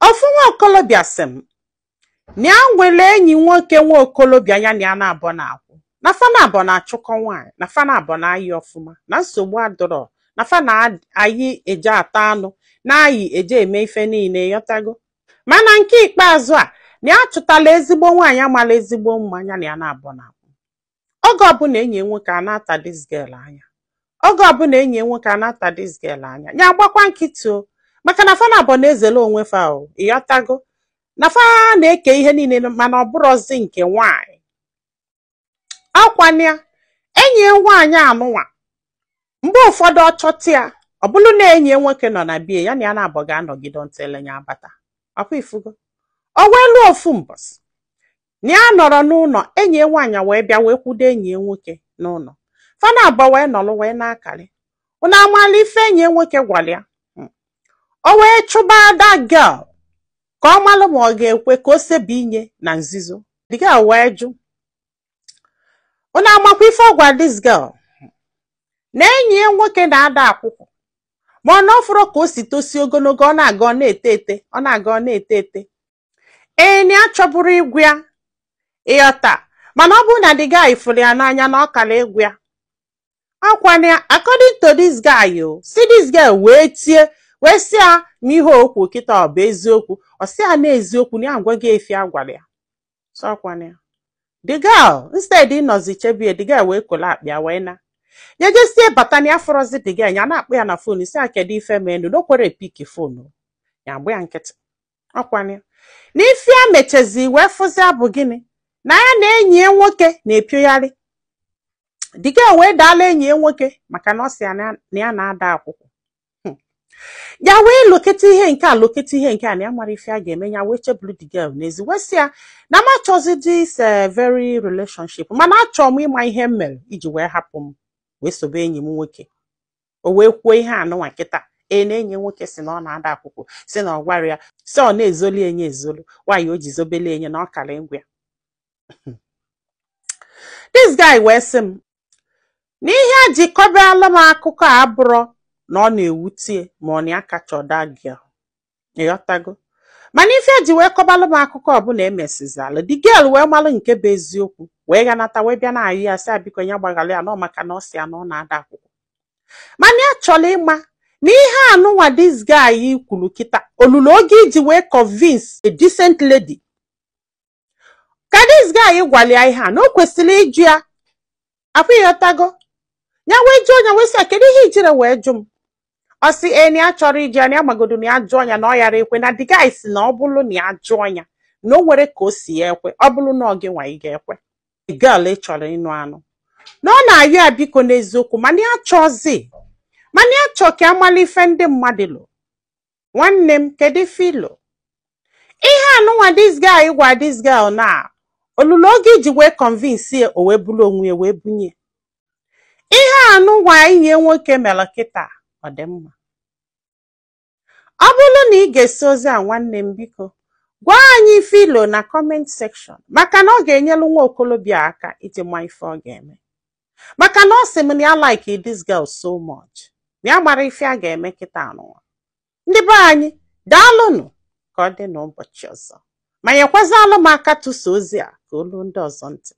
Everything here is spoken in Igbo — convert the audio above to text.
Ofu nwa okolobịa sị m na ya nwere enyi nwoke nwa okolobịa ya na ya na-abọ na-akwụ na fa na-abọ na-achụkọ nwaanyị na fa na-abọ na-ayị ọfụma na nsogbu adọrọ na fa na-ayị eje ata anụ na-ayị eje eme ife niile yọtago mana nke ikpeazụ a na ya chụtala ezigbo nwaanyị amala ezigbo mma ya na ya na-abọ na-akwụ. Oge ọbụla enyi nwoke a na-ata this girl anya, oge ọbụla enyi nwoke a na-ata this girl anya ya agbakwa nkịtị o, maka na fa na-abọ na-ezele onwe fa o, ịghọtago na fa na-eke ihe niile mana ọ bụrụzi nke nwaanyị. Ọkwanya enyi nwaanyị anụnwa mgbe ụfọdụ ọchọtị ya ọ bụrụ na enyi nwoke nọ na bie ya na ya na-abọ ga-anọgide ntele ya abata ọkwa ifugo. O wee lụọ ofu mbọsị na ya nọrọ n'ụlọ enyi nwaanyị wee bịa wee kwudo enyi nwoke n'ụlọ, fa na-abọ wee nọrọ wee na-akarị ụna amala ife enyi nwoke gwara ya. O wee chụba that girl ka ọ malụ ma ọ ga-ekwe ka o sebi inye na nzizo. The girl wee jụ ụna amakwa ife ọ gwa this girl na enyi ya nwoke na-ada akwụkwọ ma ọ na ọfụrụ ka o si tosi ogologo ọ na-aga ọ na-ete ete ọ na-aga ọ na-ete ete. Enyi ya chọburu ịgwụ ya ịghọta mana ọ bụrụ na the guy fụrụ ya n'anya na ọ kara ịgwụ ya. Ọkwana according to this guy o, si this girl wee tie wee sị ya ma ihe okwu kịta ọ bụ eziokwu, ọ sị ya na eziokwu na ya agwaghị efi agwara ya. So ọkwana ya the girl instead ịnọzi chebie the girl wee kole akpịa wee na ya jesie bata na ya fọrọzi the girl ya na-akpọ ya na fonu si ya kedu ife menu na o kwere piki fonu ya agba ya nkịtị. Ọkwana ya na ife ya mechezi wee fụzi abụ gịnị na ya na enyi ya nwoke na-epiogharị. The girl wee daala enyi ya nwoke maka na ọ sị ya na ya na-ada akwụkwọ. Ya wee lokete ihe nke a lokete ihe nke a na ya mara ife a ga-eme ya wee chebulu the girl n'ezi wee sị ya na m achọzi this very relationship mana achọrọ m ịma ihe m mere iji wee hapụ m wee sobe enyi m nwoke. O wee kwuo ihe anụnwa kịta na enyi nwoke si na ọ na-ada akwụkwọ si na ọ gwara ya si ọ na-ezoli enye ezolu nwaanyị o ji zobele enye na ọ kara ịgwa ya. This guy wee sị m n'ihe a ji kọbiala m akụkọ a abụrọ na ọ na-ewutie ma ọ na ya kacha that girl ịghọtago mana ife ji wee kọbalụ m akụkọ ọbụla emesizala the girl wee malụ nke bụ eziokwu wee ganata wee bịa na-ayị ya sị biko ya gbagara ya nọ maka na ọ sị ya na ọ na-ada akwụkwọ. Mana ya chọrọ ịma na ihe anụnwa this guy kwuru kịta olulu oge iji wee convince a decent lady ka this guy gwara ya ihe a na o kwesịrị ịjụ ya akwa ịghọtago. Ya wee jụọ ya wee sị kedu ihe ijire wee jụ m. Ọ sị na ya chọrọ iji ya na ya magodo na ya jụọ ya na ọ yara ekwe na the guy si na ọ bụrụ na ya jụọ ya na o nwere ka o si ya ekwe ọ bụrụ na ọ gị nwa ị ga-ekwe. The girl ị chọrọ ịnụ anụ na ọ na-ayọ ya biko n'eziokwu mana ya chọzi mana ya chọ ka amala ife ndị mmadụ lụ. Nwanne m kedu ife ilo ihe anụnwa this guy gwa this girl na olulu oge iji wee convince ya o wee bụrụ onwe ya wee bunye ihe anụnwa inye nwoke mere kịta ọ dị mma. Ọ bụrụ na ị ga-esi ozi a nwanne m biko gwa anyị ife ilo na comment section maka na ọ ga-enyelu nwa okolobịa aka iji ma ife ọ ga-eme maka na ọ sị m na ya like this girl so much na ya mara ife a ga-eme kịta anụnwa. Ndị be anyị daalụnụ ka ọ dị n'ụbọchị ọzọ ma nyekwazalụ m aka tụsa ozi a ka olu ndị ọzọ ntị.